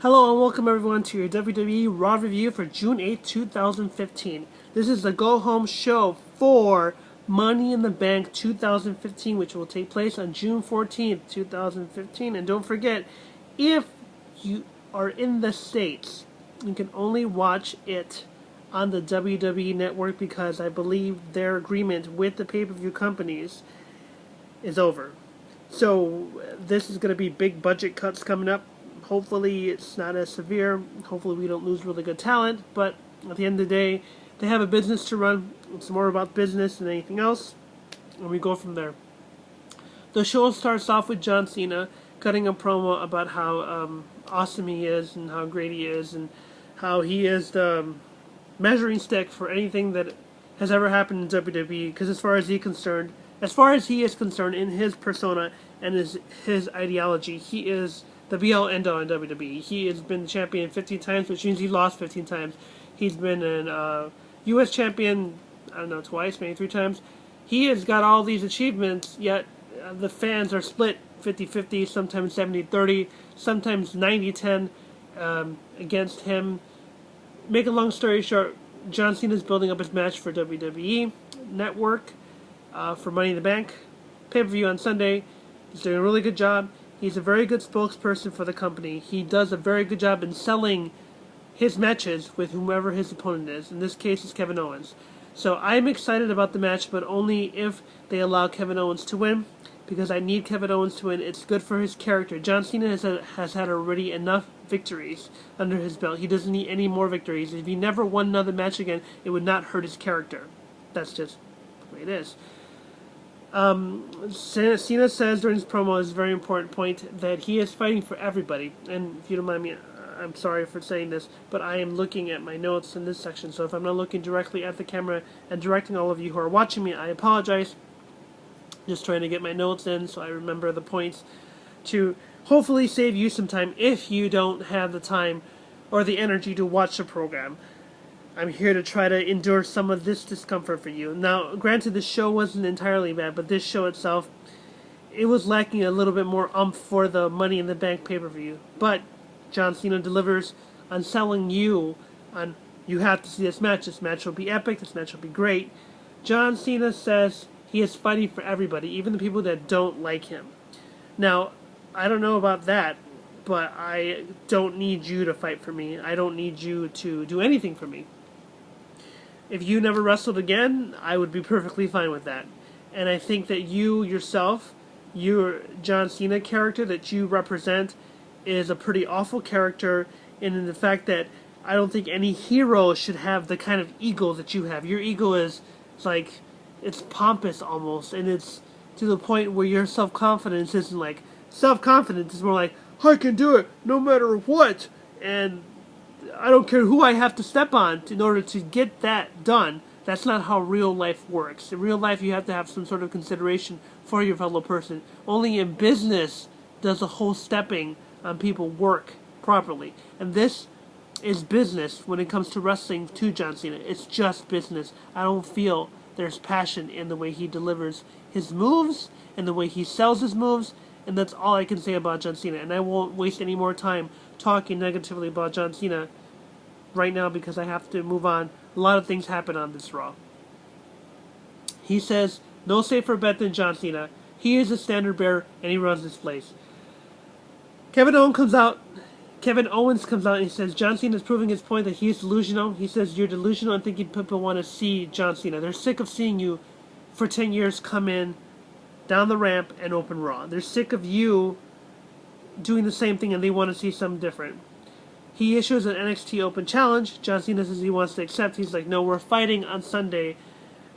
Hello and welcome everyone to your WWE Raw review for June 8, 2015. This is the go-home show for Money in the Bank 2015, which will take place on June 14th, 2015. And don't forget, if you are in the States, you can only watch it on the WWE Network because I believe their agreement with the pay-per-view companies is over. So this is going to be big budget cuts coming up. Hopefully it's not as severe. Hopefully we don't lose really good talent. But at the end of the day, they have a business to run. It's more about business than anything else. And we go from there. The show starts off with John Cena cutting a promo about how awesome he is and how great he is and how he is the measuring stick for anything that has ever happened in WWE. Because as far as he is concerned in his persona and his ideology, he is the be-all end-all in WWE. He has been champion 15 times, which means he lost 15 times. He's been an U.S. champion, I don't know, twice, maybe 3 times. He has got all these achievements, yet the fans are split 50-50, sometimes 70-30, sometimes 90-10 against him. Make a long story short, John Cena is building up his match for WWE Network for Money in the Bank. Pay-per-view on Sunday. He's doing a really good job. He's a very good spokesperson for the company. He does a very good job in selling his matches with whomever his opponent is. In this case, it's Kevin Owens. So I'm excited about the match, but only if they allow Kevin Owens to win, because I need Kevin Owens to win. It's good for his character. John Cena has had already enough victories under his belt. He doesn't need any more victories. If he never won another match again, it would not hurt his character. That's just the way it is. Cena says during his promo, is a very important point, that he is fighting for everybody. And if you don't mind me, I'm sorry for saying this, but I am looking at my notes in this section, so if I'm not looking directly at the camera and directing all of you who are watching me, I apologize. Just trying to get my notes in so I remember the points to hopefully save you some time if you don't have the time or the energy to watch the program. I'm here to try to endure some of this discomfort for you. Now, granted, the show wasn't entirely bad, but this show itself, it was lacking a little bit more oomph for the Money in the Bank pay-per-view. But John Cena delivers on selling you on, you have to see this match. This match will be epic. This match will be great. John Cena says he is fighting for everybody, even the people that don't like him. Now, I don't know about that, but I don't need you to fight for me. I don't need you to do anything for me. If you never wrestled again, I would be perfectly fine with that. And I think that you yourself, your John Cena character that you represent, is a pretty awful character, and in the fact that I don't think any hero should have the kind of ego that you have. Your ego is like, it's pompous almost, and it's to the point where your self-confidence isn't like, self-confidence is more like, I can do it no matter what, and I don't care who I have to step on in order to get that done. That's not how real life works. In real life, you have to have some sort of consideration for your fellow person. Only in business does the whole stepping on people work properly. And this is business when it comes to wrestling to John Cena. It's just business. I don't feel there's passion in the way he delivers his moves and the way he sells his moves. And that's all I can say about John Cena. And I won't waste any more time talking negatively about John Cena right now because I have to move on. A lot of things happen on this Raw. He says, no safer bet than John Cena. He is a standard bearer and he runs this place. Kevin Owens comes out and he says, John Cena is proving his point that he is delusional. He says, you're delusional and thinking people want to see John Cena. They're sick of seeing you for 10 years come in, down the ramp, and open Raw. They're sick of you doing the same thing and they want to see something different. He issues an NXT Open Challenge. John Cena says he wants to accept. He's like, no, we're fighting on Sunday.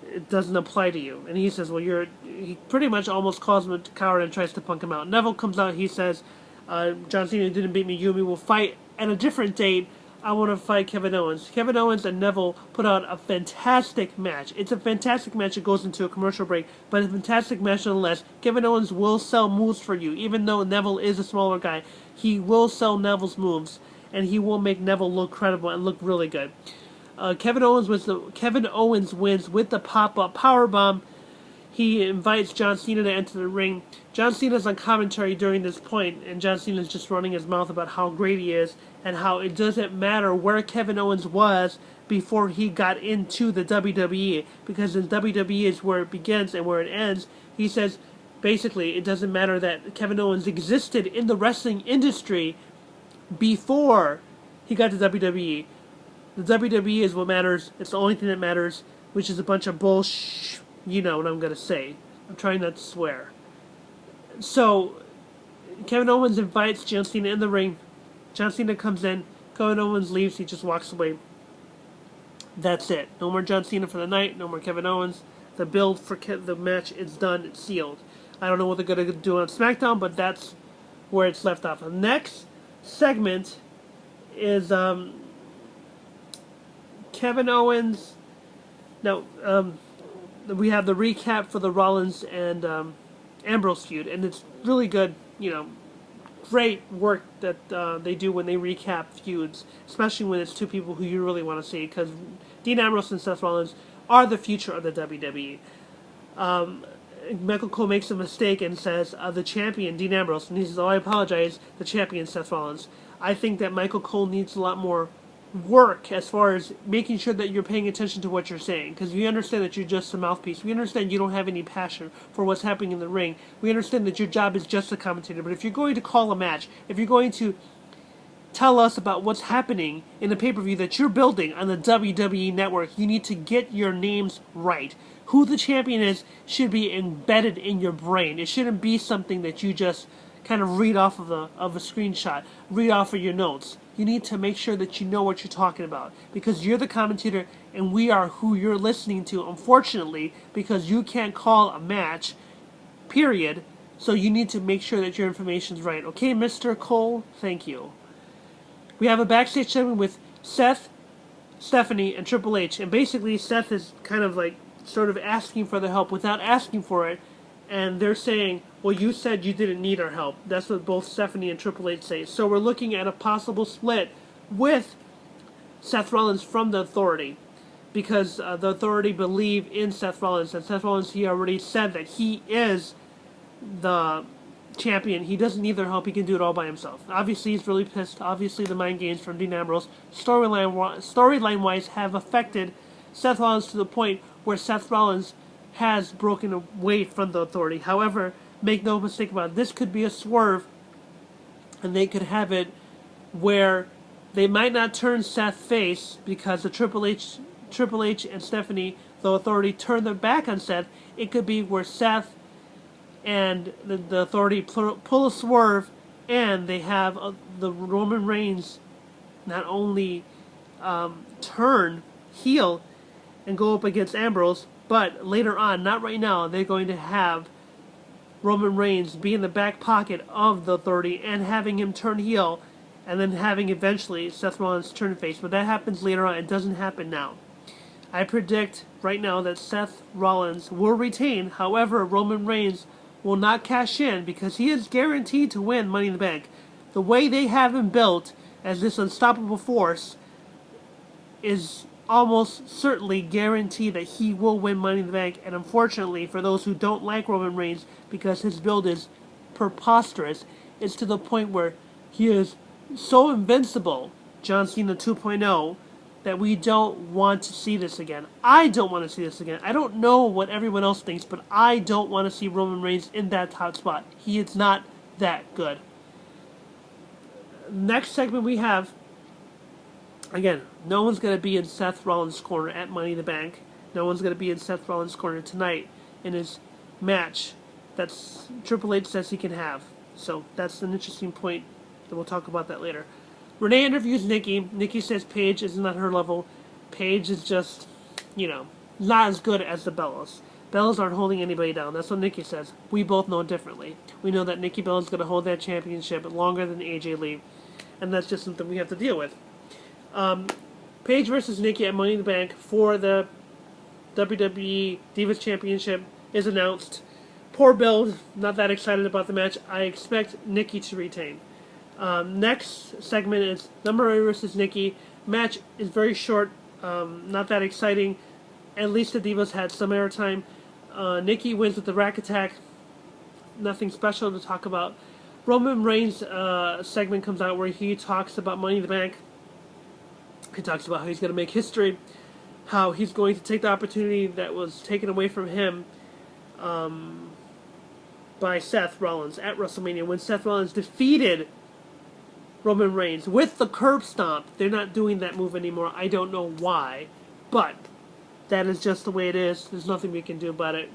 It doesn't apply to you. And he says, well, he pretty much almost calls him a coward and tries to punk him out. Neville comes out. He says, John Cena didn't beat me. You and me will fight at a different date. I want to fight Kevin Owens. Kevin Owens and Neville put out a fantastic match. It's a fantastic match. It goes into a commercial break, but a fantastic match nonetheless. Kevin Owens will sell moves for you. Even though Neville is a smaller guy, he will sell Neville's moves. And he will make Neville look credible and look really good. Kevin Owens wins with the pop-up powerbomb. he invites John Cena to enter the ring. John Cena's on commentary during this point, and John Cena's just running his mouth about how great he is and how it doesn't matter where Kevin Owens was before he got into the WWE, because the WWE is where it begins and where it ends. He says, basically, it doesn't matter that Kevin Owens existed in the wrestling industry before he got to WWE. The WWE is what matters. It's the only thing that matters, which is a bunch of bullshit. You know what I'm going to say. I'm trying not to swear. So, Kevin Owens invites John Cena in the ring. John Cena comes in. Kevin Owens leaves. He just walks away. That's it. No more John Cena for the night. No more Kevin Owens. The build for the match is done. It's sealed. I don't know what they're going to do on SmackDown, but that's where it's left off. The next segment is Kevin Owens. No, we have the recap for the Rollins and Ambrose feud, and it's really good. You know, great work that they do when they recap feuds, especially when it's two people who you really want to see, because Dean Ambrose and Seth Rollins are the future of the WWE. Michael Cole makes a mistake and says the champion Dean Ambrose, and he says, "Oh, I apologize, the champion Seth Rollins." I think that Michael Cole needs a lot more work as far as making sure that you're paying attention to what you're saying, because we understand that you're just a mouthpiece. We understand you don't have any passion for what's happening in the ring. We understand that your job is just a commentator. But if you're going to call a match, if you're going to tell us about what's happening in the pay-per-view that you're building on the WWE Network, you need to get your names right. Who the champion is should be embedded in your brain. It shouldn't be something that you just kind of read off of a screenshot, read off of your notes. You need to make sure that you know what you're talking about, because you're the commentator and we are who you're listening to, unfortunately, because you can't call a match, period. So you need to make sure that your information's right. Okay, Mr. Cole? Thank you. We have a backstage segment with Seth, Stephanie, and Triple H, and basically Seth is kind of like sort of asking for the help without asking for it, and they're saying, well, you said you didn't need our help. That's what both Stephanie and Triple H say. So we're looking at a possible split with Seth Rollins from the Authority, because the Authority believe in Seth Rollins, and Seth Rollins, he already said that he is the champion. He doesn't need their help. He can do it all by himself. Obviously, he's really pissed. Obviously, the mind games from Dean Ambrose, storyline-wise, have affected Seth Rollins to the point where Seth Rollins has broken away from the Authority. However, make no mistake about it, this could be a swerve, and they could have it where they might not turn Seth face because the Triple H and Stephanie, the Authority, turn their back on Seth. It could be where Seth and the Authority pull a swerve, and they have the Roman Reigns not only turn heel and go up against Ambrose, but later on, not right now, they're going to have Roman Reigns be in the back pocket of the Authority and having him turn heel, and then having eventually Seth Rollins turn face. But that happens later on. It doesn't happen now. I predict right now that Seth Rollins will retain. However, Roman Reigns will not cash in because he is guaranteed to win Money in the Bank. The way they have him built as this unstoppable force is almost certainly guarantee that he will win Money in the Bank. And unfortunately, for those who don't like Roman Reigns, because his build is preposterous, it's to the point where he is so invincible, John Cena 2.0, that we don't want to see this again. I don't want to see this again. I don't know what everyone else thinks, but I don't want to see Roman Reigns in that top spot. He is not that good. Next segment we have, again, no one's going to be in Seth Rollins' corner at Money in the Bank. No one's going to be in Seth Rollins' corner tonight in his match that's Triple H says he can have. So that's an interesting point, and we'll talk about that later. Renee interviews Nikki. Nikki says Paige isn't at her level. Paige is just, not as good as the Bellas. Bellas aren't holding anybody down. That's what Nikki says. We both know differently. We know that Nikki Bella's going to hold that championship longer than AJ Lee, and that's just something we have to deal with. Paige versus Nikki at Money in the Bank for the WWE Divas Championship is announced. Poor build. Not that excited about the match. I expect Nikki to retain. Next segment is Number Ray versus Nikki. Match is very short. Not that exciting. At least the Divas had some airtime. Nikki wins with the rack attack. Nothing special to talk about. Roman Reigns' segment comes out where he talks about Money in the Bank. He talks about how he's going to make history, how he's going to take the opportunity that was taken away from him by Seth Rollins at WrestleMania when Seth Rollins defeated Roman Reigns with the curb stomp. They're not doing that move anymore. I don't know why, but that is just the way it is. There's nothing we can do about it.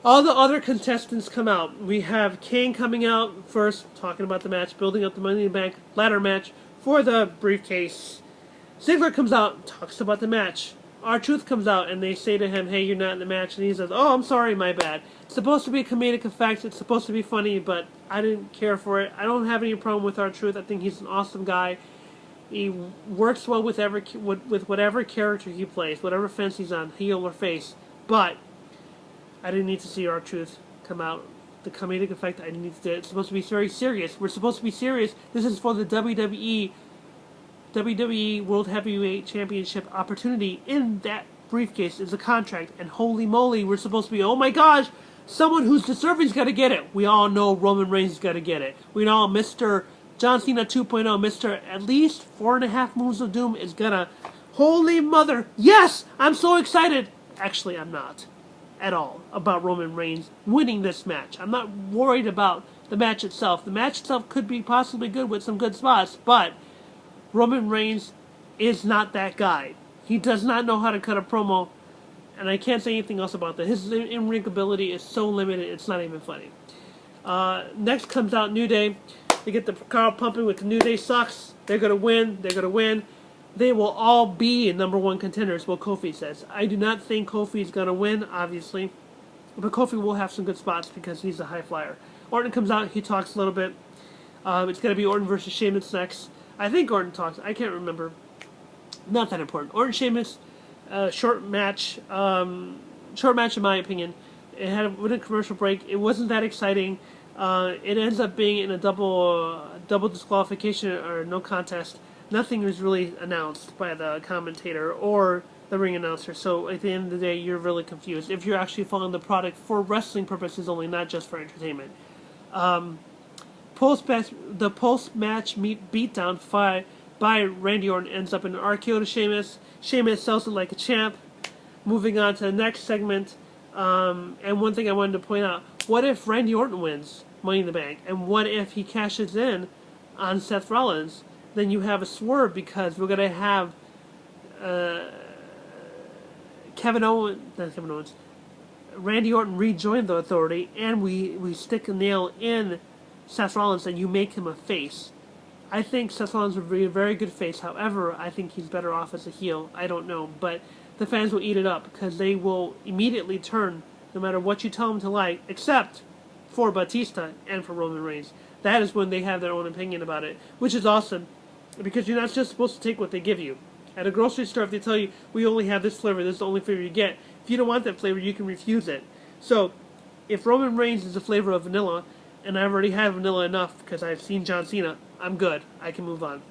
All the other contestants come out. We have Kane coming out first, talking about the match, building up the Money in the Bank ladder match for the briefcase. Ziggler comes out, talks about the match. R-Truth comes out, and they say to him, hey, you're not in the match. And he says, oh, I'm sorry, my bad. It's supposed to be a comedic effect. It's supposed to be funny, but I didn't care for it. I don't have any problem with R-Truth. I think he's an awesome guy. He works well with whatever character he plays, whatever fence he's on, heel or face. But I didn't need to see R-Truth come out. The comedic effect, I need to. It's supposed to be very serious. We're supposed to be serious. This is for the WWE World Heavyweight Championship opportunity. In that briefcase is a contract, and holy moly, we're supposed to be, oh my gosh, someone who's deserving's got to get it. We all know Roman Reigns has got to get it. We know Mr. John Cena 2.0, Mr. at least 4.5 moves of doom is gonna, holy mother, yes, I'm so excited. Actually, I'm not at all about Roman Reigns winning this match. I'm not worried about the match itself. The match itself could be possibly good with some good spots, but Roman Reigns is not that guy. He does not know how to cut a promo, and I can't say anything else about that. His in-ring ability is so limited, it's not even funny. Next comes out New Day. They get the crowd pumping with the New Day sucks. They're going to win. They're going to win. They will all be #1 contenders, what Kofi says. I do not think Kofi is going to win, obviously, but Kofi will have some good spots because he's a high flyer. Orton comes out. He talks a little bit. It's going to be Orton versus Sheamus next. I think Orton talks. I can't remember. Not that important. Orton Sheamus, short match. Short match in my opinion. It had a commercial break. It wasn't that exciting. It ends up being in a double disqualification or no contest. Nothing was really announced by the commentator or the ring announcer. So at the end of the day, you're really confused if you're actually following the product for wrestling purposes only, not just for entertainment. The post-match beatdown by Randy Orton ends up in an RKO to Sheamus. Sheamus sells it like a champ. Moving on to the next segment. And one thing I wanted to point out, what if Randy Orton wins Money in the Bank? And what if he cashes in on Seth Rollins? Then you have a swerve because we're going to have Randy Orton rejoin the Authority, and we stick a nail in Seth Rollins and you make him a face. I think Seth Rollins would be a very good face. However, I think he's better off as a heel. I don't know, but the fans will eat it up because they will immediately turn no matter what you tell them to like, except for Batista and for Roman Reigns. That is when they have their own opinion about it, which is awesome because you're not just supposed to take what they give you. At a grocery store, if they tell you, we only have this flavor, this is the only flavor you get, if you don't want that flavor, you can refuse it. So, if Roman Reigns is the flavor of vanilla, and I've already had vanilla enough because I've seen John Cena, I'm good. I can move on.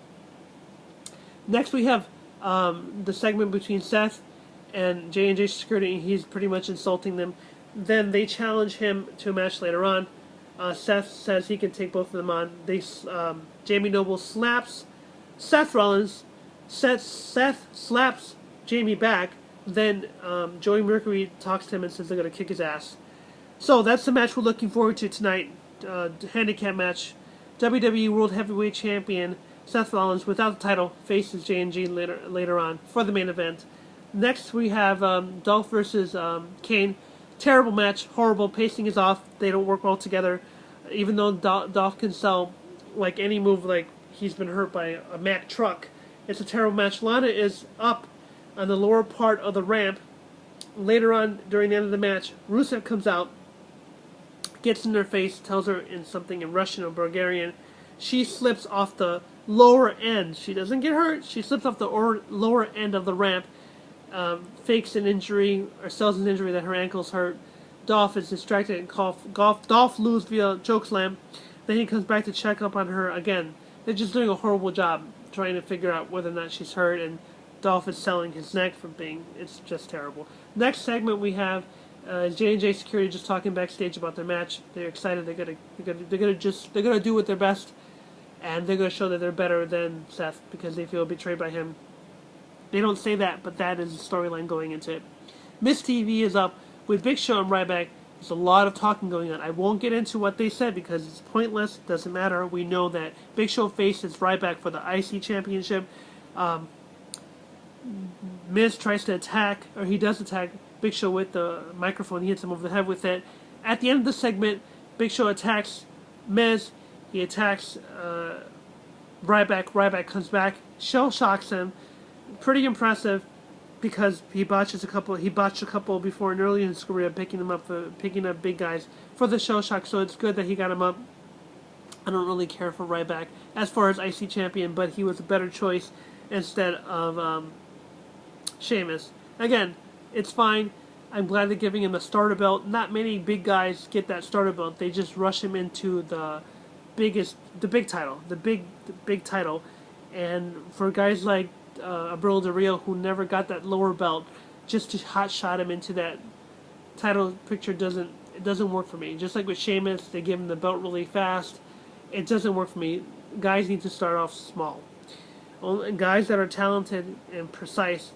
Next, we have the segment between Seth and J&J Security. He's pretty much insulting them. Then they challenge him to a match later on. Seth says he can take both of them on. Jamie Noble slaps Seth Rollins. Seth slaps Jamie back. Then Joey Mercury talks to him and says they're going to kick his ass. So that's the match we're looking forward to tonight. Handicap match. WWE World Heavyweight Champion Seth Rollins, without the title, faces J&J later on for the main event. Next we have Dolph versus Kane. Terrible match, horrible, pacing is off, they don't work well together. Even though Dolph can sell like any move, like he's been hurt by a Mack truck. It's a terrible match. Lana is up on the lower part of the ramp. Later on, during the end of the match, Rusev comes out, gets in her face, tells her in something in Russian or Bulgarian. She slips off the lower end. She doesn't get hurt. She slips off the lower end of the ramp, fakes an injury or sells an injury that her ankle's hurt. Dolph is distracted and Dolph loses via chokeslam. Then he comes back to check up on her again. They're just doing a horrible job trying to figure out whether or not she's hurt, and Dolph is selling his neck from being. It's just terrible. Next segment we have J&J Security just talking backstage about their match. They're excited. They're gonna do what they're best, and they're gonna show that they're better than Seth because they feel betrayed by him. They don't say that, but that is the storyline going into it. MITB is up with Big Show and Ryback. There's a lot of talking going on. I won't get into what they said because it's pointless. Doesn't matter. We know that Big Show faces Ryback for the IC Championship. Miz tries to attack, or he does attack Big Show with the microphone. He hits him over the head with it. At the end of the segment, Big Show attacks Miz. He attacks Ryback. Ryback comes back, shell shocks him. Pretty impressive because he botched a couple before and early in his career, picking up big guys for the shell shock. So it's good that he got him up. I don't really care for Ryback as far as IC champion, but he was a better choice instead of Sheamus. Again, it's fine. I'm glad they're giving him a starter belt. Not many big guys get that starter belt. They just rush him into the big title. And for guys like Abril Del Rio, who never got that lower belt, just to hotshot him into that title picture doesn't work for me. Just like with Sheamus, they give him the belt really fast. It doesn't work for me. Guys need to start off small. Guys that are talented and precise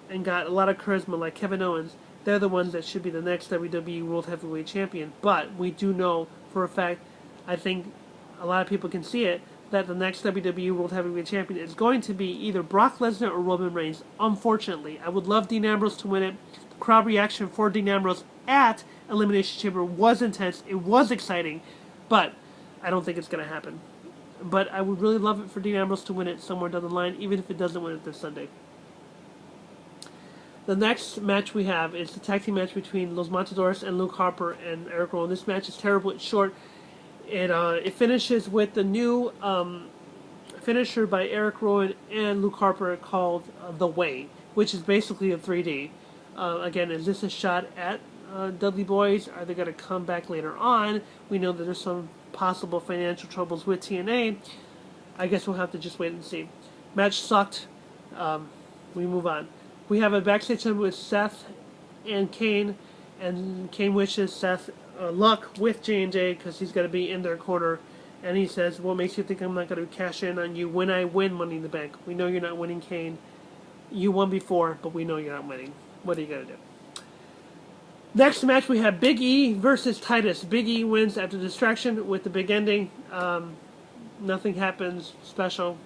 and got a lot of charisma, like Kevin Owens, they're the ones that should be the next WWE World Heavyweight Champion. But we do know for a fact, I think a lot of people can see it, that the next WWE World Heavyweight Champion is going to be either Brock Lesnar or Roman Reigns. Unfortunately, I would love Dean Ambrose to win it. The crowd reaction for Dean Ambrose at Elimination Chamber was intense. It was exciting, but I don't think it's going to happen. But I would really love it for Dean Ambrose to win it somewhere down the line, even if it doesn't win it this Sunday. The next match we have is the tag team match between Los Matadores and Luke Harper and Eric Rowan. This match is terrible. It's short. It finishes with the new finisher by Eric Rowan and Luke Harper called The Way, which is basically a 3D. Again, is this a shot at Dudley Boys? Are they going to come back later on? We know that there's some possible financial troubles with TNA. I guess we'll have to just wait and see. Match sucked. We move on. We have a backstage segment with Seth and Kane wishes Seth luck with J&J because he's going to be in their corner, and he says, "What makes you think I'm not going to cash in on you when I win Money in the Bank? We know you're not winning, Kane. You won before, but we know you're not winning. What are you going to do?" Next match, we have Big E versus Titus. Big E wins after distraction with the big ending. Nothing happens special.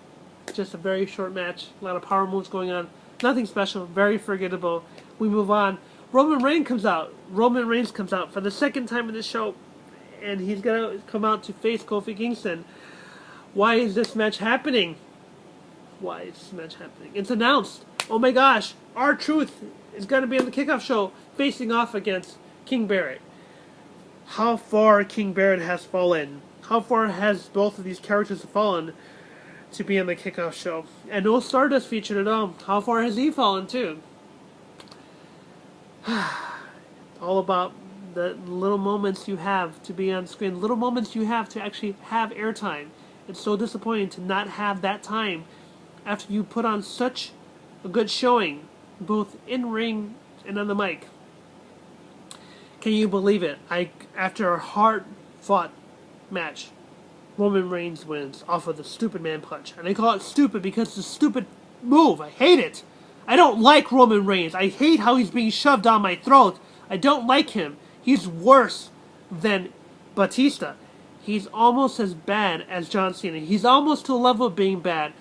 Just a very short match. A lot of power moves going on. Nothing special. Very forgettable. We move on. Roman Reigns comes out. Roman Reigns comes out for the second time in the show, and he's going to come out to face Kofi Kingston. Why is this match happening? Why is this match happening? It's announced. Oh my gosh. R-Truth is going to be on the kickoff show facing off against King Barrett. How far King Barrett has fallen. How far has both of these characters fallen to be on the kickoff show? And no Stardust featured at all. How far has he fallen too? All about the little moments you have to be on screen. Little moments you have to actually have airtime. It's so disappointing to not have that time after you put on such a good showing, both in ring and on the mic. Can you believe it? After a hard-fought match, Roman Reigns wins off of the stupid man punch. And I call it stupid because it's a stupid move. I hate it. I don't like Roman Reigns. I hate how he's being shoved down my throat. I don't like him. He's worse than Batista. He's almost as bad as John Cena. He's almost to the level of being bad.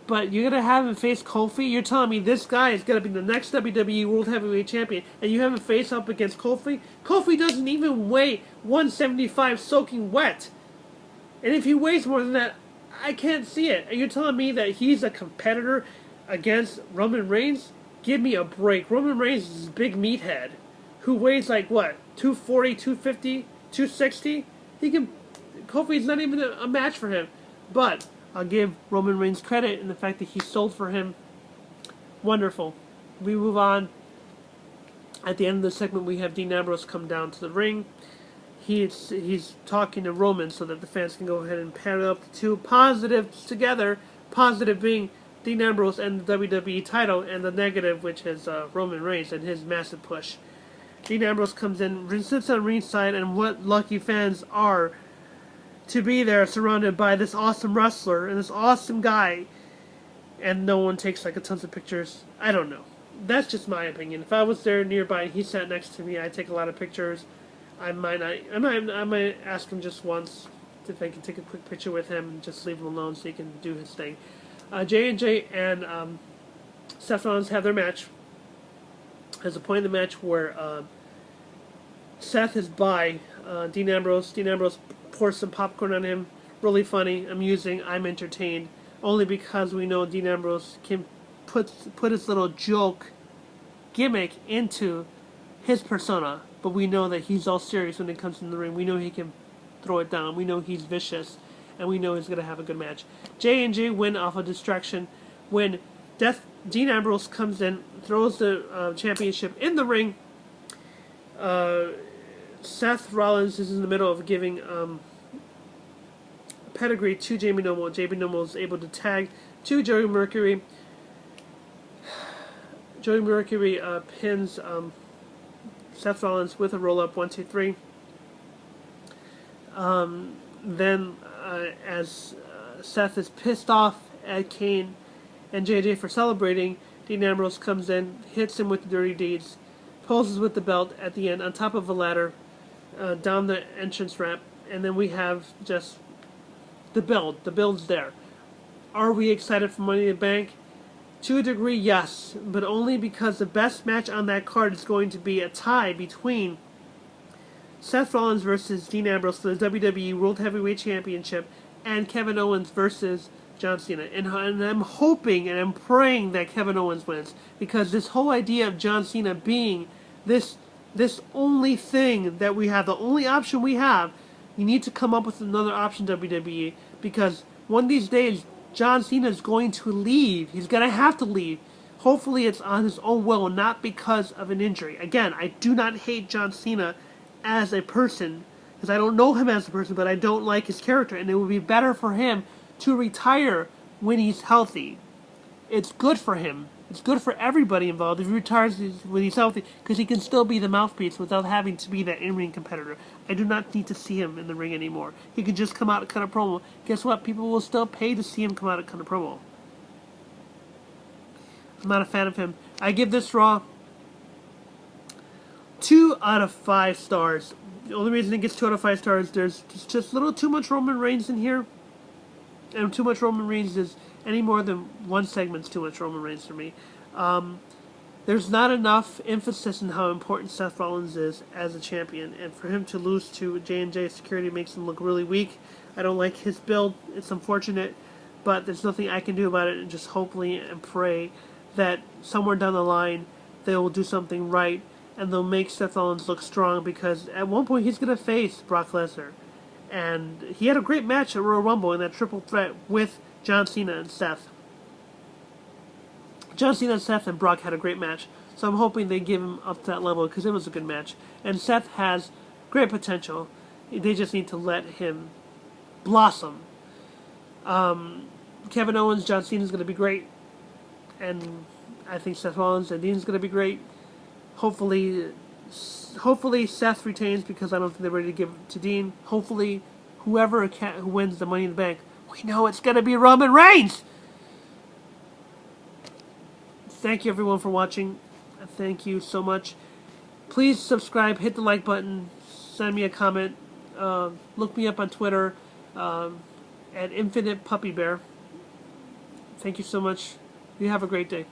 But you're going to have him face Kofi? You're telling me this guy is going to be the next WWE World Heavyweight Champion, and you have him face up against Kofi? Kofi doesn't even weigh 175 soaking wet. And if he weighs more than that, I can't see it. And you're telling me that he's a competitor against Roman Reigns? Give me a break. Roman Reigns is a big meathead who weighs like, what, 240, 250, 260? Kofi's not even a match for him. But I'll give Roman Reigns credit in the fact that he sold for him. Wonderful. We move on. At the end of the segment, we have Dean Ambrose come down to the ring. He's talking to Roman so that the fans can go ahead and pair up the two positives together. Positive being Dean Ambrose and the WWE title, and the negative, which is Roman Reigns and his massive push. Dean Ambrose comes in, sits on ringside, and what lucky fans are to be there surrounded by this awesome wrestler and this awesome guy, and no one takes like a tons of pictures. I don't know. That's just my opinion. If I was there nearby and he sat next to me, I'd take a lot of pictures. I might ask him just once if I can take a quick picture with him and just leave him alone so he can do his thing. J&J and Seth Rollins have their match. There's a point in the match where Seth is by Dean Ambrose. Dean Ambrose pours some popcorn on him. Really funny, amusing. I'm entertained. Only because we know Dean Ambrose can put his little joke gimmick into his persona, but we know that he's all serious when it comes in the ring. We know he can throw it down. We know he's vicious, and we know he's going to have a good match. J&J win off a distraction when Dean Ambrose comes in, throws the championship in the ring. Seth Rollins is in the middle of giving pedigree to Jamie Noble. Jamie Noble is able to tag to Joey Mercury. Joey Mercury pins Seth Rollins with a roll-up, 1, 2, 3. Then, as Seth is pissed off at Kane and JJ for celebrating, Dean Ambrose comes in, hits him with the dirty deeds, poses with the belt at the end on top of a ladder, down the entrance ramp, and then we have just the build. The build's there. Are we excited for Money in the Bank? To a degree, yes, but only because the best match on that card is going to be a tie between Seth Rollins versus Dean Ambrose for the WWE World Heavyweight Championship and Kevin Owens versus John Cena. And I'm hoping and I'm praying that Kevin Owens wins, because this whole idea of John Cena being this only thing that we have, the only option we have, you need to come up with another option, WWE, because one of these days John Cena is going to leave. He's going to have to leave. Hopefully it's on his own will, not because of an injury. Again, I do not hate John Cena as a person, because I don't know him as a person, but I don't like his character, and it would be better for him to retire when he's healthy. It's good for him. It's good for everybody involved if he retires when he's healthy, because he can still be the mouthpiece without having to be that in-ring competitor. I do not need to see him in the ring anymore. He can just come out and cut a promo. Guess what? People will still pay to see him come out and cut a promo. I'm not a fan of him. I give this Raw 2 out of 5 stars. The only reason it gets 2 out of 5 stars, there's just a little too much Roman Reigns in here. And too much Roman Reigns is any more than one segment's too much Roman Reigns for me. There's not enough emphasis on how important Seth Rollins is as a champion, and for him to lose to J&J Security makes him look really weak. I don't like his build. It's unfortunate, but there's nothing I can do about it, and just hopefully and pray that somewhere down the line they will do something right and they'll make Seth Rollins look strong, because at one point he's going to face Brock Lesnar. And he had a great match at Royal Rumble in that triple threat with John Cena and Seth. John Cena, Seth, and Brock had a great match. So I'm hoping they give him up to that level, because it was a good match. And Seth has great potential. They just need to let him blossom. Kevin Owens, John Cena is going to be great. And I think Seth Rollins and Dean's going to be great. Hopefully Seth retains, because I don't think they're ready to give it to Dean. Hopefully who wins the Money in the Bank, we know it's going to be Roman Reigns! Thank you everyone for watching. Thank you so much. Please subscribe, hit the like button, send me a comment, look me up on Twitter at Infinite Puppy Bear. Thank you so much. You have a great day.